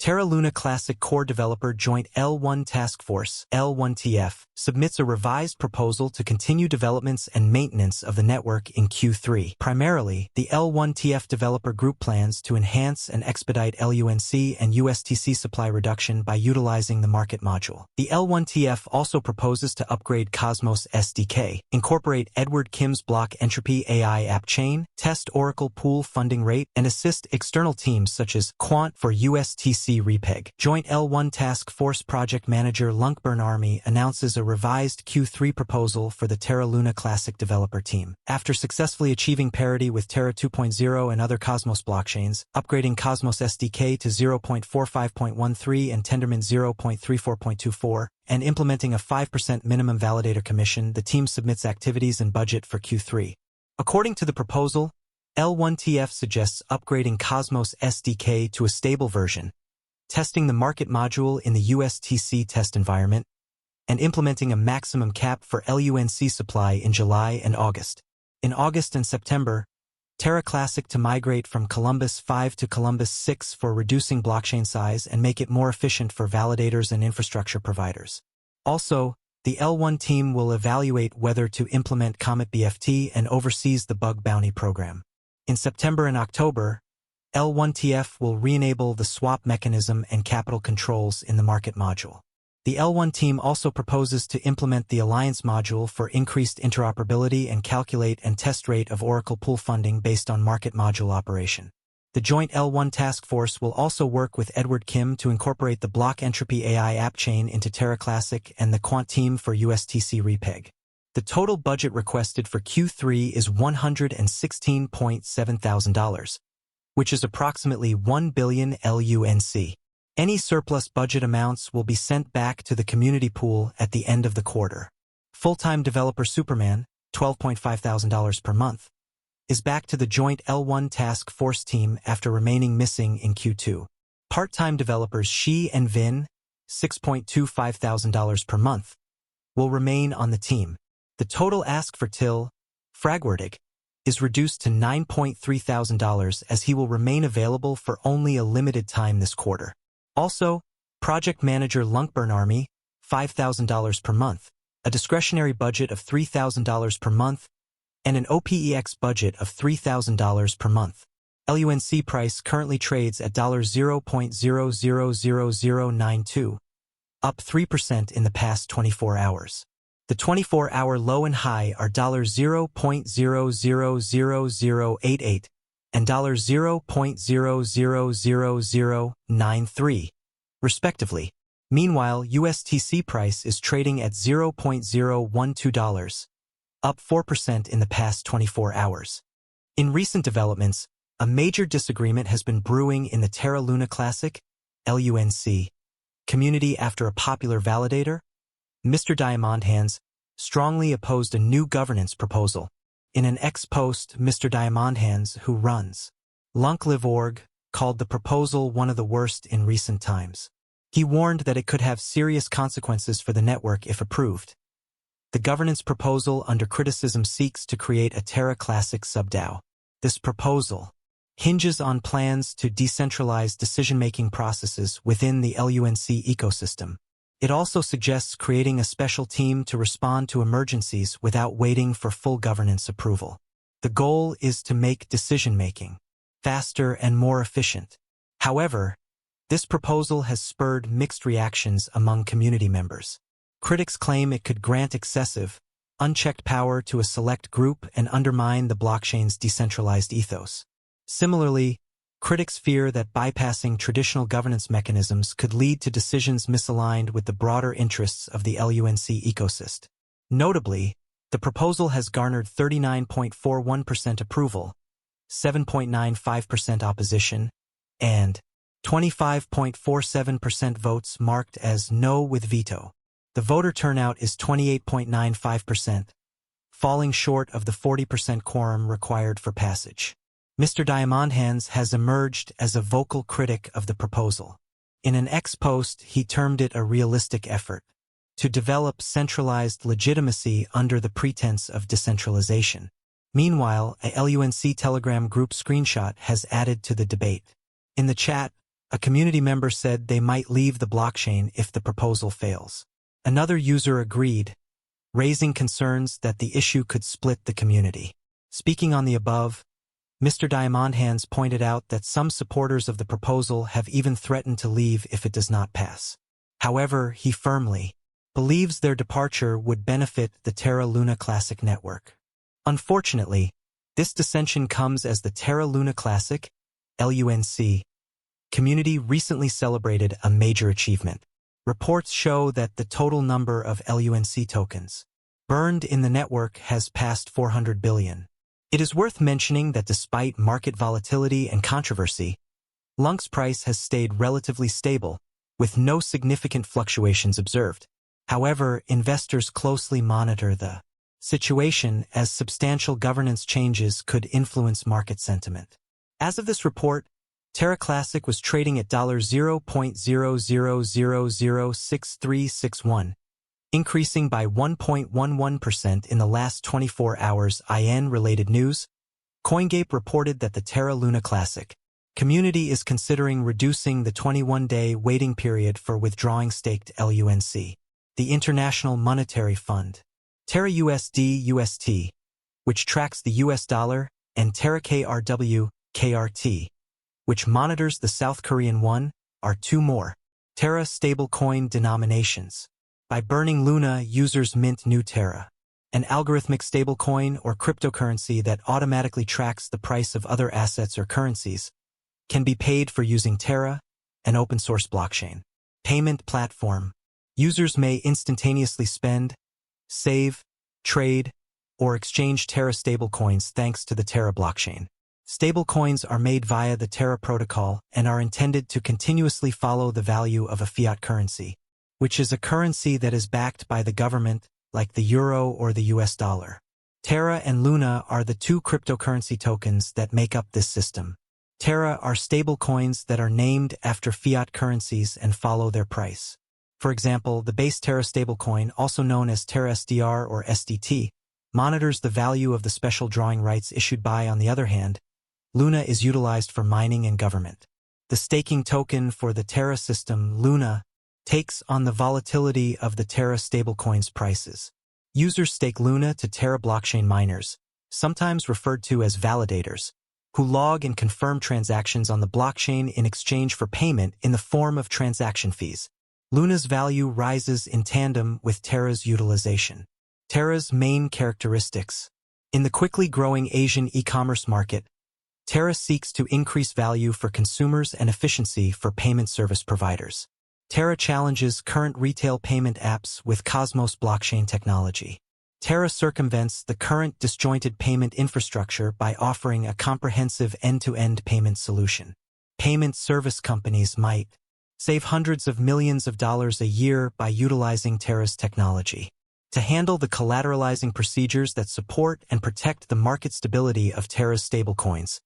Terra Luna Classic Core Developer Joint L1 Task Force (L1TF) submits a revised proposal to continue developments and maintenance of the network in Q3. Primarily, the L1TF developer group plans to enhance and expedite LUNC and USTC supply reduction by utilizing the market module. The L1TF also proposes to upgrade Cosmos SDK, incorporate Edward Kim's block entropy AI app chain, test Oracle pool funding rate, and assist external teams such as Quant for USTC repeg. Joint L1 Task Force Project Manager LUNC Army announces a revised Q3 proposal for the Terra Luna Classic developer team. After successfully achieving parity with Terra 2.0 and other Cosmos blockchains, upgrading Cosmos SDK to 0.45.13 and Tendermint 0.34.24, and implementing a 5% minimum validator commission, the team submits activities and budget for Q3. According to the proposal, L1TF suggests upgrading Cosmos SDK to a stable version, testing the market module in the USTC test environment, and implementing a maximum cap for LUNC supply in July and August. In August and September, Terra Classic to migrate from Columbus 5 to Columbus 6 for reducing blockchain size and make it more efficient for validators and infrastructure providers. Also, the L1 team will evaluate whether to implement Comet BFT and oversees the bug bounty program. In September and October, L1TF will re-enable the swap mechanism and capital controls in the market module. The L1 team also proposes to implement the Alliance module for increased interoperability and calculate and test rate of Oracle pool funding based on market module operation. The joint L1 task force will also work with Edward Kim to incorporate the block entropy AI app chain into Terra Classic and the Quant team for USTC repeg. The total budget requested for Q3 is $116,700. Which is approximately 1 billion LUNC. Any surplus budget amounts will be sent back to the community pool at the end of the quarter. Full-time developer Superman, $12,500 per month, is back to the joint L1 task force team after remaining missing in Q2. Part-time developers Shi and Vin, $6,250 per month, will remain on the team. The total ask for Till, Fragwordig, is reduced to $9,300 as he will remain available for only a limited time this quarter. Also, Project Manager LUNC Army, $5,000 per month, a discretionary budget of $3,000 per month, and an OPEX budget of $3,000 per month. LUNC price currently trades at $0.000092, up 3% in the past 24 hours. The 24-hour low and high are $0.000088 and $0.000093, respectively. Meanwhile, USTC price is trading at $0.012, up 4% in the past 24 hours. In recent developments, a major disagreement has been brewing in the Terra Luna Classic, LUNC, community after a popular validator, Mr. Diamondhands, strongly opposed a new governance proposal. In an ex-post, Mr. Diamondhands, who runs LUNC.org, called the proposal one of the worst in recent times. He warned that it could have serious consequences for the network if approved. The governance proposal under criticism seeks to create a Terra Classic sub-DAO. This proposal hinges on plans to decentralize decision-making processes within the LUNC ecosystem. It also suggests creating a special team to respond to emergencies without waiting for full governance approval. The goal is to make decision-making faster and more efficient. However, this proposal has spurred mixed reactions among community members. Critics claim it could grant excessive, unchecked power to a select group and undermine the blockchain's decentralized ethos. Similarly, critics fear that bypassing traditional governance mechanisms could lead to decisions misaligned with the broader interests of the LUNC ecosystem. Notably, the proposal has garnered 39.41% approval, 7.95% opposition, and 25.47% votes marked as no with veto. The voter turnout is 28.95%, falling short of the 40% quorum required for passage. Mr. Diamondhands has emerged as a vocal critic of the proposal. In an ex-post, he termed it a realistic effort to develop centralized legitimacy under the pretense of decentralization. Meanwhile, a LUNC Telegram group screenshot has added to the debate. In the chat, A community member said they might leave the blockchain if the proposal fails. Another user agreed, raising concerns that the issue could split the community. Speaking on the above, Mr. Diamondhands pointed out that some supporters of the proposal have even threatened to leave if it does not pass. However, he firmly believes their departure would benefit the Terra Luna Classic network. Unfortunately, this dissension comes as the Terra Luna Classic, LUNC, community recently celebrated a major achievement. Reports show that the total number of LUNC tokens burned in the network has passed 400 billion. It is worth mentioning that despite market volatility and controversy, LUNC's price has stayed relatively stable, with no significant fluctuations observed. However, investors closely monitor the situation as substantial governance changes could influence market sentiment. As of this report, Terra Classic was trading at $0.00006361, increasing by 1.11% in the last 24 hours. IN-related news, CoinGape reported that the Terra Luna Classic community is considering reducing the 21-day waiting period for withdrawing staked LUNC. The International Monetary Fund, Terra USD/UST, which tracks the US dollar, and Terra KRW/KRT, which monitors the South Korean won, are two more Terra stablecoin denominations. By burning Luna, users mint new Terra, an algorithmic stablecoin or cryptocurrency that automatically tracks the price of other assets or currencies, can be paid for using Terra, an open-source blockchain payment platform. Users may instantaneously spend, save, trade, or exchange Terra stablecoins thanks to the Terra blockchain. Stablecoins are made via the Terra protocol and are intended to continuously follow the value of a fiat currency, which is a currency that is backed by the government, like the euro or the US dollar. Terra and Luna are the two cryptocurrency tokens that make up this system. Terra are stablecoins that are named after fiat currencies and follow their price. For example, the base Terra stablecoin, also known as Terra SDR or SDT, monitors the value of the special drawing rights issued by. On the other hand, Luna is utilized for mining and government. The staking token for the Terra system, Luna, takes on the volatility of the Terra stablecoin's prices. Users stake Luna to Terra blockchain miners, sometimes referred to as validators, who log and confirm transactions on the blockchain in exchange for payment in the form of transaction fees. Luna's value rises in tandem with Terra's utilization. Terra's main characteristics. In the quickly growing Asian e-commerce market, Terra seeks to increase value for consumers and efficiency for payment service providers. Terra challenges current retail payment apps with Cosmos blockchain technology. Terra circumvents the current disjointed payment infrastructure by offering a comprehensive end-to-end payment solution. Payment service companies might save hundreds of millions of dollars a year by utilizing Terra's technology. To handle the collateralizing procedures that support and protect the market stability of Terra's stablecoins,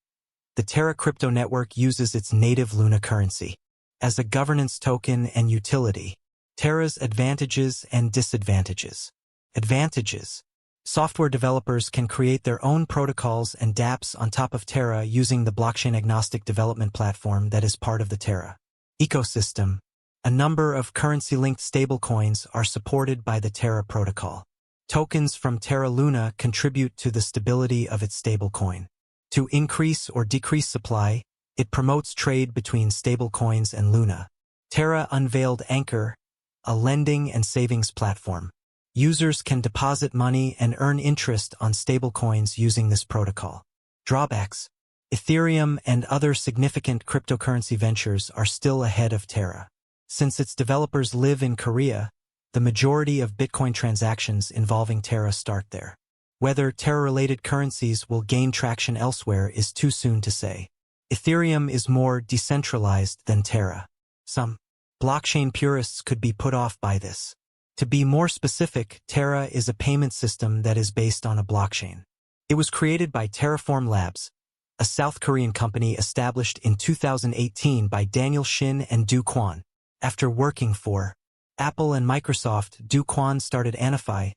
the Terra crypto network uses its native Luna currency as a governance token and utility. Terra's advantages and disadvantages. Advantages. Software developers can create their own protocols and dApps on top of Terra using the blockchain-agnostic development platform that is part of the Terra ecosystem. A number of currency-linked stablecoins are supported by the Terra protocol. Tokens from Terra Luna contribute to the stability of its stablecoin. To increase or decrease supply, it promotes trade between stablecoins and Luna. Terra unveiled Anchor, a lending and savings platform. Users can deposit money and earn interest on stablecoins using this protocol. Drawbacks. Ethereum and other significant cryptocurrency ventures are still ahead of Terra. Since its developers live in Korea, the majority of Bitcoin transactions involving Terra start there. Whether Terra-related currencies will gain traction elsewhere is too soon to say. Ethereum is more decentralized than Terra. Some blockchain purists could be put off by this. To be more specific, Terra is a payment system that is based on a blockchain. It was created by Terraform Labs, a South Korean company established in 2018 by Daniel Shin and Do Kwon. After working for Apple and Microsoft, Do Kwon started Anify,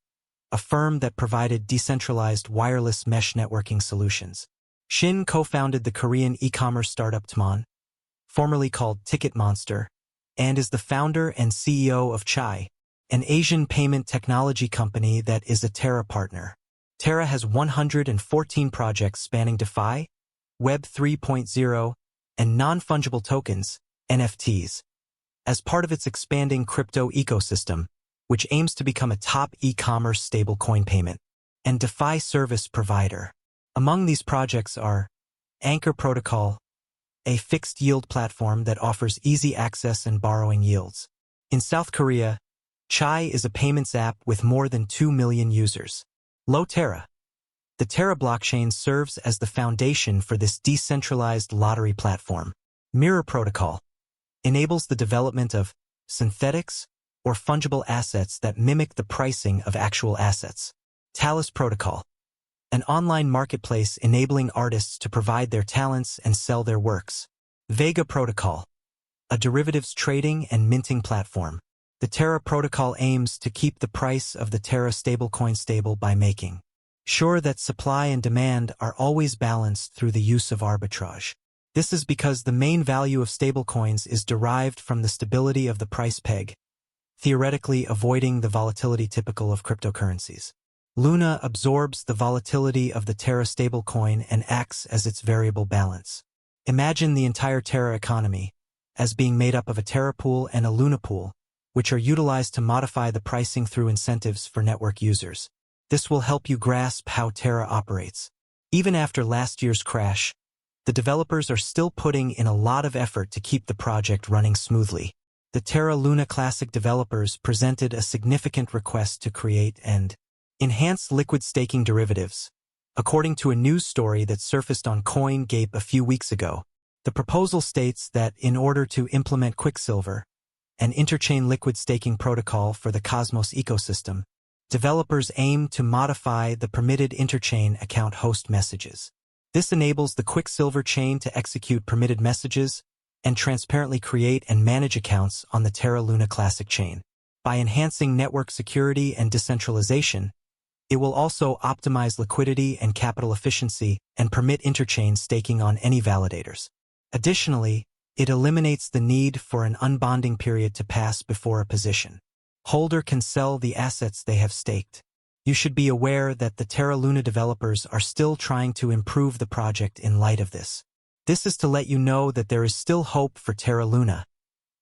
a firm that provided decentralized wireless mesh networking solutions. Shin co-founded the Korean e-commerce startup Tmon, formerly called Ticket Monster, and is the founder and CEO of Chai, an Asian payment technology company that is a Terra partner. Terra has 114 projects spanning DeFi, Web 3.0, and non-fungible tokens, NFTs, as part of its expanding crypto ecosystem, which aims to become a top e-commerce stablecoin payment and DeFi service provider. Among these projects are Anchor Protocol, a fixed-yield platform that offers easy access and borrowing yields. In South Korea, Chai is a payments app with more than 2 million users. Terra. The Terra blockchain serves as the foundation for this decentralized lottery platform. Mirror Protocol enables the development of synthetics or fungible assets that mimic the pricing of actual assets. Talus Protocol, an online marketplace enabling artists to provide their talents and sell their works. Vega Protocol, a derivatives trading and minting platform. The Terra protocol aims to keep the price of the Terra stablecoin stable by making sure that supply and demand are always balanced through the use of arbitrage. This is because the main value of stablecoins is derived from the stability of the price peg, theoretically avoiding the volatility typical of cryptocurrencies. Luna absorbs the volatility of the Terra stablecoin and acts as its variable balance. Imagine the entire Terra economy as being made up of a Terra pool and a Luna pool, which are utilized to modify the pricing through incentives for network users. This will help you grasp how Terra operates. Even after last year's crash, the developers are still putting in a lot of effort to keep the project running smoothly. The Terra Luna Classic developers presented a significant request to create and enhance liquid staking derivatives. According to a news story that surfaced on CoinGape a few weeks ago, the proposal states that in order to implement Quicksilver, an interchain liquid staking protocol for the Cosmos ecosystem, developers aim to modify the permitted interchain account host messages. This enables the Quicksilver chain to execute permitted messages and transparently create and manage accounts on the Terra Luna Classic chain. By enhancing network security and decentralization, it will also optimize liquidity and capital efficiency and permit interchain staking on any validators. Additionally, it eliminates the need for an unbonding period to pass before a position holder can sell the assets they have staked. You should be aware that the Terra Luna developers are still trying to improve the project in light of this. This is to let you know that there is still hope for Terra Luna.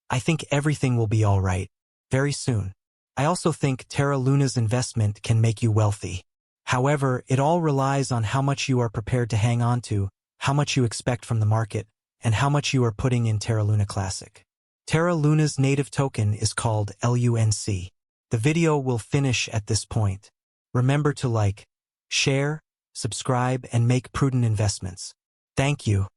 I think everything will be all right very soon. I also think Terra Luna's investment can make you wealthy. However, it all relies on how much you are prepared to hang on to, how much you expect from the market, and how much you are putting in Terra Luna Classic. Terra Luna's native token is called LUNC. The video will finish at this point. Remember to like, share, subscribe, and make prudent investments. Thank you.